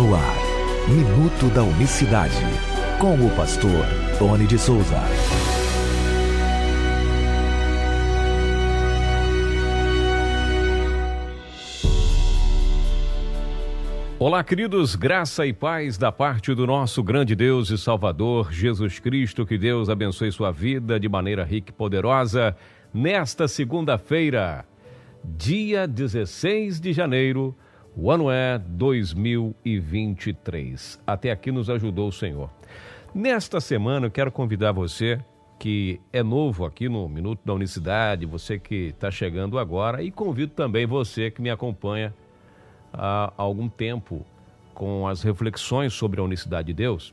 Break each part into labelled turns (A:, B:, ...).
A: No ar, Minuto da Unicidade, com o pastor Tony de Souza.
B: Olá, queridos, graça e paz da parte do nosso grande Deus e Salvador, Jesus Cristo. Que Deus abençoe sua vida de maneira rica e poderosa nesta segunda-feira, dia 16 de janeiro, o ano é 2023. Até aqui nos ajudou o Senhor. Nesta semana eu quero convidar você que é novo aqui no Minuto da Unicidade, você que está chegando agora, e convido também você que me acompanha há algum tempo com as reflexões sobre a unicidade de Deus,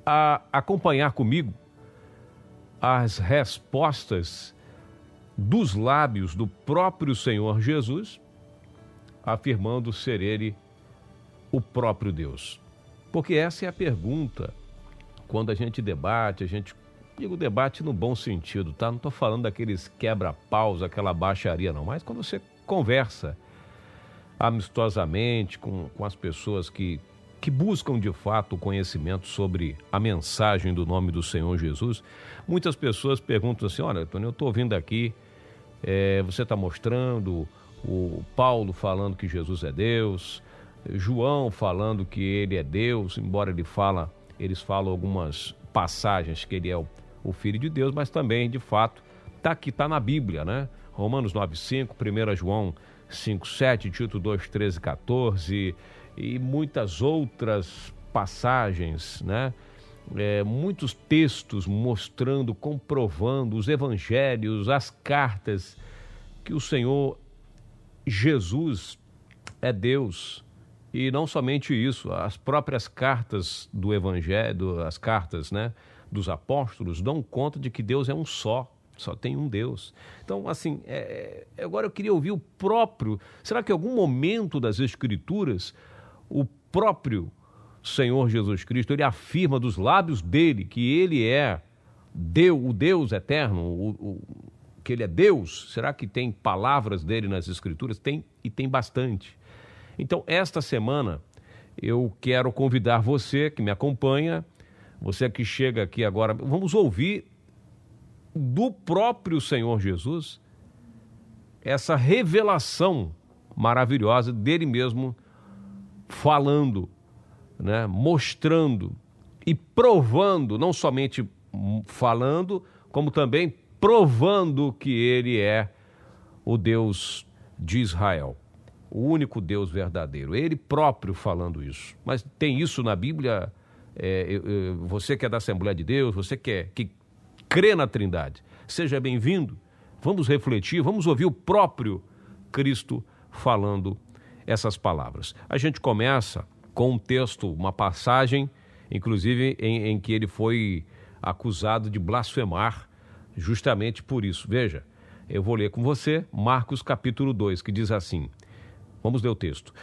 B: a acompanhar comigo as respostas dos lábios do próprio Senhor Jesus, afirmando ser Ele o próprio Deus. Porque essa é a pergunta quando a gente debate, digo debate no bom sentido, tá? Não estou falando daqueles quebra-paus, aquela baixaria não, mas quando você conversa amistosamente com as pessoas que buscam de fato o conhecimento sobre a mensagem do nome do Senhor Jesus, muitas pessoas perguntam assim: olha, Tony, eu estou ouvindo aqui, você está mostrando o Paulo falando que Jesus é Deus, João falando que ele é Deus, embora eles falam algumas passagens que ele é o Filho de Deus, mas também, de fato, está na Bíblia, né? Romanos 9,5, 1 João 5,7, Tito 2,13, 14 e muitas outras passagens, né? Muitos textos mostrando, comprovando os evangelhos, as cartas, que o Senhor Jesus é Deus. E não somente isso, as próprias cartas do evangelho, as cartas, né, dos apóstolos dão conta de que Deus é um só tem um Deus. Então, assim, agora eu queria ouvir o próprio... Será que em algum momento das Escrituras, o próprio Senhor Jesus Cristo, ele afirma dos lábios dele que ele é Deus, o Deus eterno, que ele é Deus? Será que tem palavras dele nas Escrituras? Tem, e tem bastante. Então, esta semana, eu quero convidar você que me acompanha, você que chega aqui agora, vamos ouvir do próprio Senhor Jesus essa revelação maravilhosa dele mesmo falando, né, mostrando e provando, não somente falando, como também provando que ele é o Deus de Israel, o único Deus verdadeiro, ele próprio falando isso. Mas tem isso na Bíblia? Você que é da Assembleia de Deus, você que crê na Trindade, seja bem-vindo. Vamos refletir, vamos ouvir o próprio Cristo falando essas palavras. A gente começa com um texto, uma passagem, inclusive em que ele foi acusado de blasfemar, justamente por isso. Veja, eu vou ler com você Marcos capítulo 2, que diz assim, vamos ler o texto.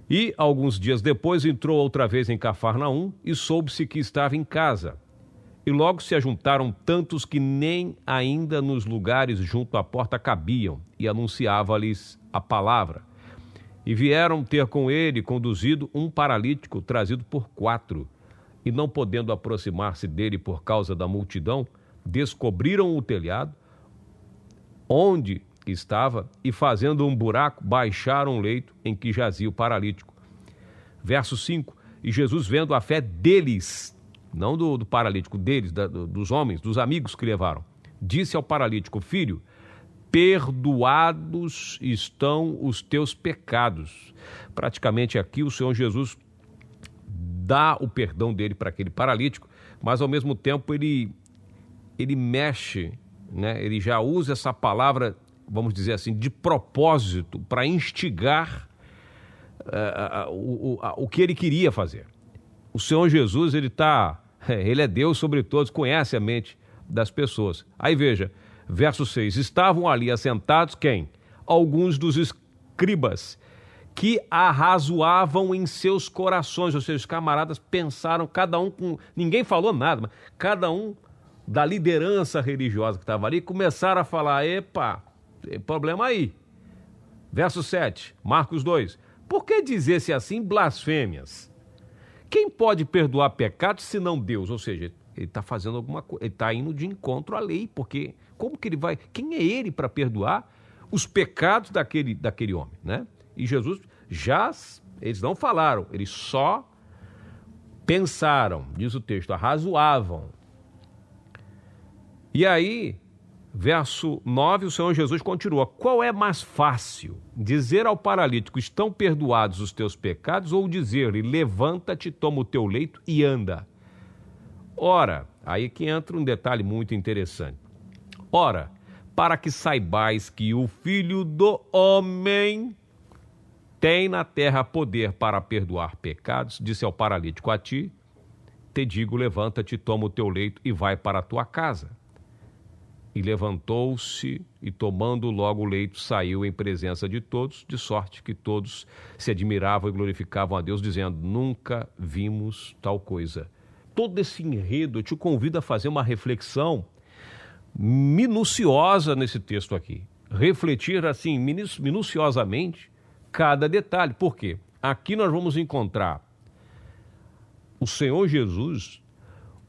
B: E alguns dias depois entrou outra vez em Cafarnaum e soube-se que estava em casa. E logo se ajuntaram tantos que nem ainda nos lugares junto à porta cabiam, e anunciava-lhes a palavra. E vieram ter com ele conduzido um paralítico trazido por 4, e não podendo aproximar-se dele por causa da multidão, descobriram o telhado onde estava e, fazendo um buraco, baixaram o leito em que jazia o paralítico. Verso 5, e Jesus, vendo a fé deles, não do paralítico, deles, dos homens, dos amigos que levaram, disse ao paralítico: filho, perdoados estão os teus pecados. Praticamente aqui o Senhor Jesus dá o perdão dele para aquele paralítico, mas ao mesmo tempo ele mexe, né? Ele já usa essa palavra, vamos dizer assim, de propósito, para instigar o que ele queria fazer. O Senhor Jesus, ele é Deus sobre todos, conhece a mente das pessoas. Aí veja, verso 6, estavam ali assentados quem? Alguns dos escribas, que arrazoavam em seus corações, ou seja, os camaradas pensaram, cada um ninguém falou nada, mas cada um da liderança religiosa que estava ali, começaram a falar: epa, tem problema aí. Verso 7, Marcos 2, por que dizer-se assim blasfêmias? quem pode perdoar pecados se não Deus? Ou seja, ele está fazendo alguma coisa, ele está indo de encontro à lei, porque como que ele vai, quem é ele para perdoar os pecados daquele homem, né? E Jesus eles não falaram, eles só pensaram, diz o texto, arrazoavam. E aí, verso 9, o Senhor Jesus continua: qual é mais fácil, dizer ao paralítico, estão perdoados os teus pecados, ou dizer-lhe, levanta-te, toma o teu leito e anda? Ora, aí que entra um detalhe muito interessante. Ora, para que saibais que o Filho do Homem tem na terra poder para perdoar pecados, disse ao paralítico, a ti te digo, levanta-te, toma o teu leito e vai para a tua casa. E levantou-se e, tomando logo o leito, saiu em presença de todos, de sorte que todos se admiravam e glorificavam a Deus, dizendo, nunca vimos tal coisa. Todo esse enredo, eu te convido a fazer uma reflexão minuciosa nesse texto aqui. Refletir assim, minuciosamente, cada detalhe. Por quê? Aqui nós vamos encontrar o Senhor Jesus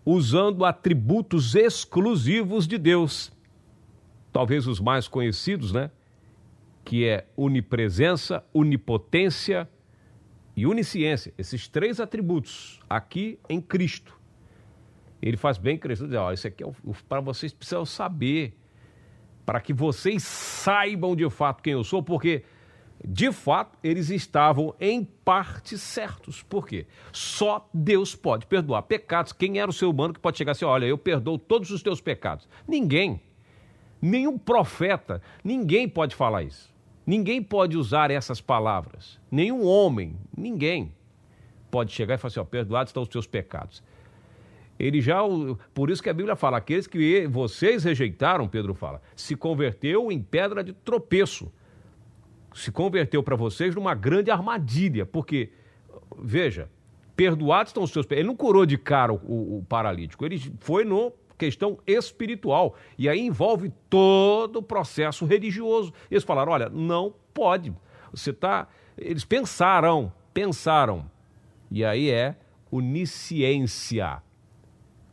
B: usando atributos exclusivos de Deus. Talvez os mais conhecidos, né? Que é onipresença, onipotência e onisciência. Esses 3 atributos aqui em Cristo. Ele faz bem crescer, dizer, isso aqui é para vocês precisam saber, para que vocês saibam de fato quem eu sou, porque de fato eles estavam em parte certos. Por quê? Só Deus pode perdoar pecados. Quem era o ser humano que pode chegar assim, olha, eu perdoo todos os teus pecados? Ninguém. Nenhum profeta, ninguém pode falar isso. Ninguém pode usar essas palavras. Nenhum homem, ninguém pode chegar e falar assim, perdoados estão os teus pecados. Por isso que a Bíblia fala, aqueles que vocês rejeitaram, Pedro fala, se converteu em pedra de tropeço. Se converteu para vocês numa grande armadilha, porque, veja, perdoados estão os seus pecados. Ele não curou de cara o paralítico, ele foi no questão espiritual, e aí envolve todo o processo religioso. Eles falaram, olha, não pode, eles pensaram, e aí é onisciência,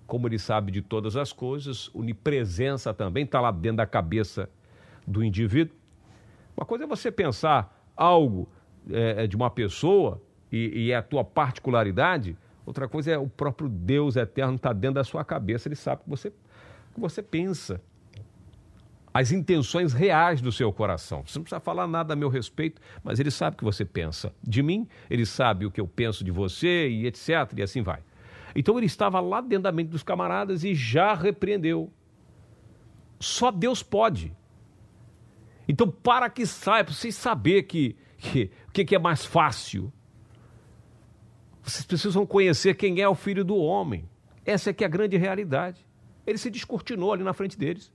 B: como ele sabe de todas as coisas, onipresença também, está lá dentro da cabeça do indivíduo. Uma coisa é você pensar algo de uma pessoa e é a tua particularidade, outra coisa é o próprio Deus eterno está dentro da sua cabeça, ele sabe o que você pensa, as intenções reais do seu coração. Você não precisa falar nada a meu respeito, mas ele sabe o que você pensa de mim, ele sabe o que eu penso de você e etc, e assim vai. Então ele estava lá dentro da mente dos camaradas e já repreendeu. Só Deus pode. Então, para que saiba, para vocês saberem o que é mais fácil, vocês precisam conhecer quem é o Filho do Homem. Essa é que é a grande realidade. Ele se descortinou ali na frente deles.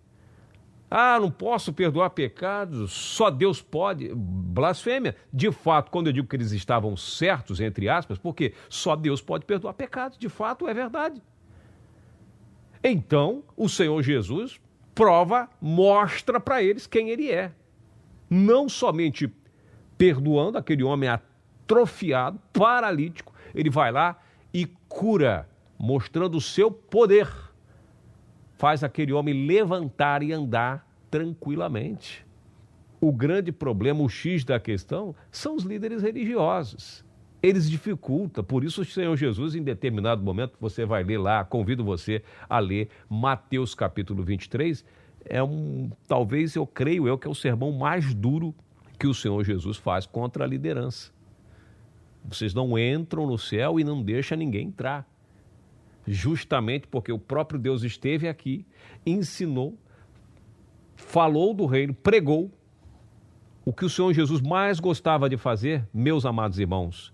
B: Não posso perdoar pecados, só Deus pode. Blasfêmia. De fato, quando eu digo que eles estavam certos, entre aspas, porque só Deus pode perdoar pecados. De fato, é verdade. Então, o Senhor Jesus mostra para eles quem ele é. Não somente perdoando aquele homem atrofiado, paralítico, ele vai lá e cura, mostrando o seu poder. Faz aquele homem levantar e andar tranquilamente. O grande problema, o X da questão, são os líderes religiosos. Eles dificultam, por isso o Senhor Jesus, em determinado momento, você vai ler lá, convido você a ler Mateus capítulo 23, talvez eu creio que é o sermão mais duro que o Senhor Jesus faz contra a liderança. Vocês não entram no céu e não deixam ninguém entrar. Justamente porque o próprio Deus esteve aqui, ensinou, falou do reino, pregou. O que o Senhor Jesus mais gostava de fazer, meus amados irmãos,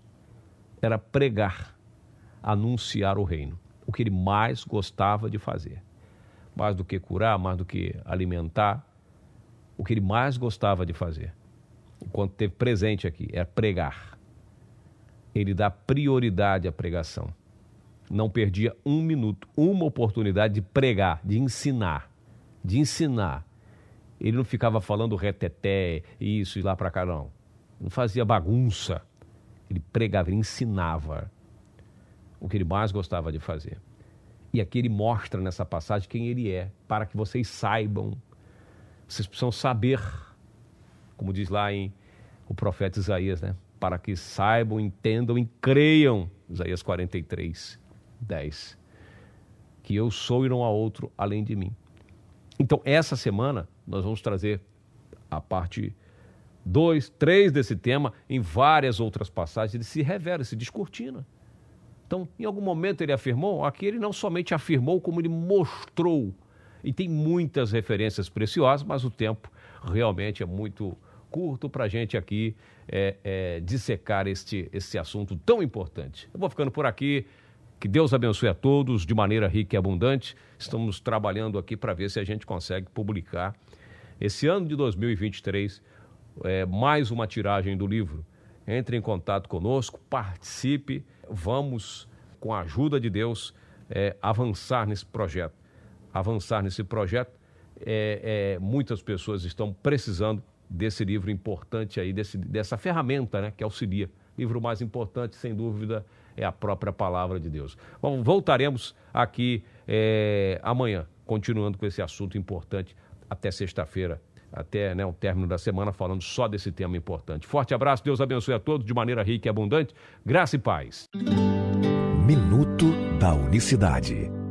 B: era pregar, anunciar o reino. O que ele mais gostava de fazer. Mais do que curar, mais do que alimentar, o que ele mais gostava de fazer, enquanto esteve presente aqui, era pregar. Ele dá prioridade à pregação. Não perdia um minuto, uma oportunidade de pregar, de ensinar. Ele não ficava falando reteté, isso e lá para cá, não. Não fazia bagunça. Ele pregava, ele ensinava. o que ele mais gostava de fazer. E aqui ele mostra nessa passagem quem ele é, para que vocês saibam. Vocês precisam saber, como diz lá em o profeta Isaías, né? Para que saibam, entendam e creiam, Isaías 43, 10, que eu sou e não há outro além de mim. Então, essa semana, nós vamos trazer a parte 2, 3 desse tema, em várias outras passagens, ele se revela, se descortina. Então, em algum momento ele afirmou, aqui ele não somente afirmou, como ele mostrou. E tem muitas referências preciosas, mas o tempo realmente é muito curto para a gente aqui dissecar este assunto tão importante. Eu vou ficando por aqui. Que Deus abençoe a todos de maneira rica e abundante. Estamos trabalhando aqui para ver se a gente consegue publicar esse ano de 2023 mais uma tiragem do livro. Entre em contato conosco, participe, vamos, com a ajuda de Deus, avançar nesse projeto. Muitas pessoas estão precisando desse livro importante aí, dessa ferramenta, né, que auxilia. Livro mais importante, sem dúvida, é a própria palavra de Deus. Bom, voltaremos aqui amanhã, continuando com esse assunto importante, até sexta-feira, até o término da semana, falando só desse tema importante. Forte abraço, Deus abençoe a todos de maneira rica e abundante. Graça e paz.
A: Minuto da Unicidade.